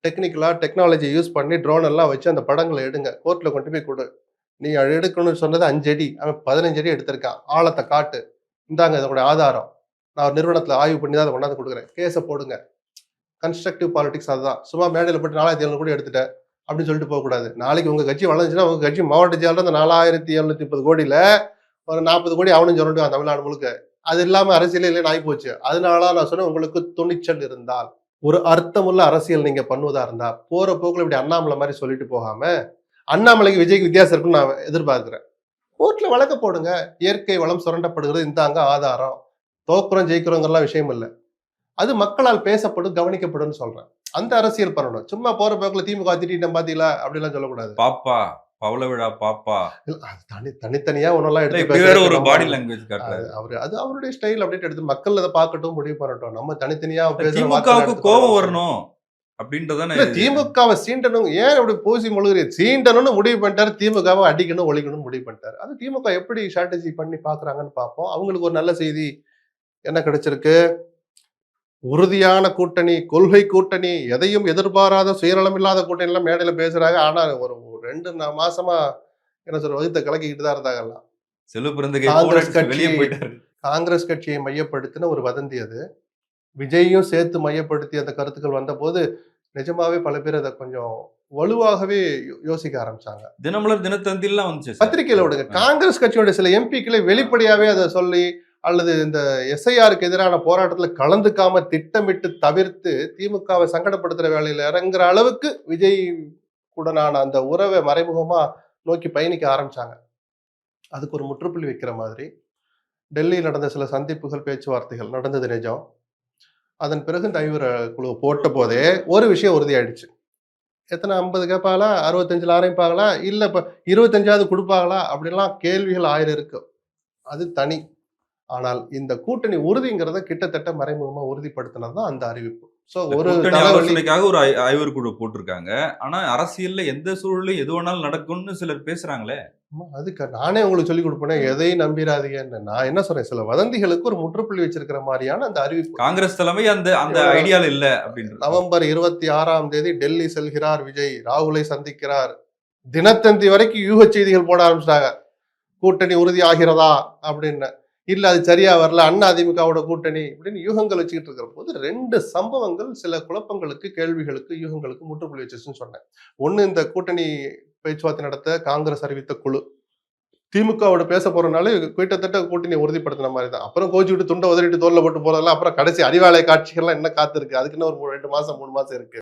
டெக்னிக்கலா technology use பண்ணி drone எல்லாம் வச்சு அந்த படங்களை எடுங்க. கோர்ட்ல கொண்டு போய் குடு. நீ எடுக்கணும்னு சொன்னது 5 அடி. அவன் 15 அடி எடுத்திருக்கான். ஆழத்த காட்டு. இந்தாங்க இதோட ஆதாரம். நான் ஒரு நிறுவனத்துல ஆய்வு பண்ணி தான் அத கொண்டாந்து குடுக்குறேன். கேஸ போடுங்க. கன்ஸ்ட்ரக்டிவ் பாலிடிக்ஸ் அதுதான். சும்மா மேடையில போட்டு 4700 கோடி எடுத்துட்டேன் அப்படின்னு சொல்லிட்டு போகக்கூடாது. நாளைக்கு உங்க கட்சி வளர்ந்துச்சுன்னா உங்க கட்சி மாவட்ட செயலாளர் அந்த 4730 கோடியில ஒரு 40 கோடி அவனும் சொல்லிட்டு தமிழ்நாடு முழுக்க. அது இல்லாம அரசியலே இல்லைன்னு ஆகி போச்சு. அதனால நான் சொன்னேன், உங்களுக்கு துணிச்சல் இருந்தால் ஒரு அர்த்தமுள்ள அரசியல் நீங்க பண்ணுவதா இருந்தா போற போக்குல இப்படி அண்ணாமலை மாதிரி சொல்லிட்டு போகாம, அண்ணாமலைக்கு விஜய்க்கு வித்தியாசம் இருக்குன்னு நான் எதிர்பார்க்கிறேன். கோர்ட்ல வழக்கு போடுங்க. இயற்கை வளம் சுரண்டப்படுகிறது, இந்தாங்க ஆதாரம். தோக்குறோம் ஜெயிக்கிறோங்கிறலாம் விஷயம் இல்ல. அது மக்களால் பேசப்படும், கவனிக்கப்படும் சொல்றேன். அந்த அரசியல் பண்ணணும். சும்மா போற போக்குல திமுக திட்டிட்டேன் பாத்தீங்களா அப்படிலாம் சொல்லக்கூடாது. பாப்பா பவள விழா பாப்பா தனித்தனியா ஒன்னெல்லாம் எடுத்து வேற ஒரு பாடி லாங்குவேஜ் காட்டுறாரு. அது அவருடைய ஸ்டைல் அப்படின்னு எடுத்து மக்கள் அதை பார்க்கட்டும், முடிவு பண்ணட்டும். நம்ம தனித்தனியா திமுகவுக்கு கோபம் வரணும் அப்படின்றதானே. திமுகவை சீண்டணும். ஏன் அப்படி பூசி முழுகிறீங்க? சீண்டணும்னு முடிவு பண்ணிட்டாரு. திமுகவை அடிக்கணும், ஒழிக்கணும்னு முடிவு பண்ணிட்டாரு. அது திமுக எப்படி ஸ்ட்ராட்டஜி பண்ணி பாக்குறாங்கன்னு பார்ப்போம். அவங்களுக்கு ஒரு நல்ல செய்தி என்ன கிடைச்சிருக்கு? உறுதியான கூட்டணி, கொள்கை கூட்டணி, எதையும் எதிர்பாராத சுயநலம் இல்லாத கூட்டணி எல்லாம் மேடையில பேசுறாங்க. ஆனா ஒரு 2 மாசமா என்ன சொல்ற வகுத்த கலக்கிக்கிட்டு தான் இருந்தாங்கல்லாம். காங்கிரஸ் கட்சியை மையப்படுத்தின ஒரு வதந்தி அது. விஜயும் சேர்த்து மையப்படுத்தி அந்த கருத்துக்கள் வந்த போது நிஜமாவே பல பேர் அதை கொஞ்சம் வலுவாகவே யோசிக்க ஆரம்பிச்சாங்க. தினமலர் தினத்தந்திலாம் வந்துச்சு. பத்திரிகையில விடுங்க. காங்கிரஸ் கட்சியோட சில எம்பிக்களை வெளிப்படையாவே அதை சொல்லி அல்லது இந்த எஸ்ஐஆருக்கு எதிரான போராட்டத்துல கலந்துக்காம திட்டமிட்டு தவிர்த்து திமுகவை சங்கடப்படுத்துற வேலையில இறங்குற அளவுக்கு விஜய் உடனான அந்த உறவை மறைமுகமா நோக்கி பயணிக்க ஆரம்பிச்சாங்க. அதுக்கு ஒரு முற்றுப்புள்ளி வைக்கிற மாதிரி டெல்லியில் நடந்த சில சந்திப்புகள், பேச்சுவார்த்தைகள் நடந்தது நிஜம். அதன் பிறகு இந்த ஐவர் குழு போட்ட போதே ஒரு விஷயம் உறுதியாயிடுச்சு. எத்தனை 50 கேட்பாங்களா, 65 ஆரம்பிப்பாங்களா, இல்ல இப்ப 25ஆவது கொடுப்பாங்களா அப்படின்லாம் கேள்விகள் 1000 இருக்கு. அது தனி. ஆனால் இந்த கூட்டணி உறுதிங்கிறத கிட்டத்தட்ட மறைமுகமா உறுதிப்படுத்தினதுதான் அந்த அறிவிப்பு. ஒரு ஆலோசனைக்காக ஒரு ஆய்வர் குழு போட்டிருக்காங்க. ஆனா அரசியல்ல எந்த சூழலும் எது வேணாலும் நடக்கும்னு சிலர் பேசுறாங்களே. அதுக்கு நானே உங்களுக்கு சொல்லிக் கொடுப்பேன், எதையும் நம்பிராதீங்கன்னு. நான் என்ன சொல்றேன், சில வதந்திகளுக்கு ஒரு முற்றுப்புள்ளி வச்சிருக்கிற மாதிரியான அந்த அறிவிப்பு. காங்கிரஸ் தலைமை அந்த ஐடியால இல்ல அப்படின்னு. நவம்பர் 26ஆம் தேதி டெல்லி செல்கிறார் விஜய், ராகுலை சந்திக்கிறார். தினத்தந்தி வரைக்கும் யூக செய்திகள் போட ஆரம்பிச்சிட்டாங்க. கூட்டணி உறுதி ஆகிறதா அப்படின்னு. இல்ல அது சரியா வரல, அண்ணா அதிமுகவோட கூட்டணி அப்படின்னு யூகங்கள் வச்சுக்கிட்டு இருக்கிற போது 2 சம்பவங்கள் சில குழப்பங்களுக்கு, கேள்விகளுக்கு, யூகங்களுக்கு முற்றுப்புள்ளி வச்சிருச்சுன்னு சொன்னேன். ஒண்ணு, இந்த கூட்டணி பேச்சுவார்த்தை நடத்த காங்கிரஸ் அறிவித்த குழு திமுகவோட பேச போறதுனால கிட்டத்தட்ட கூட்டணி உறுதிப்படுத்தின மாதிரி தான். அப்புறம் கோச்சிக்கிட்டு துண்டை உதறிட்டு தோல்ல போட்டு போறதெல்லாம் அப்புறம் கடைசி அறிவாலய காட்சிகள்லாம் என்ன காத்திருக்கு. அதுக்குன்னு ஒரு 2 மாசம் 3 மாசம் இருக்கு.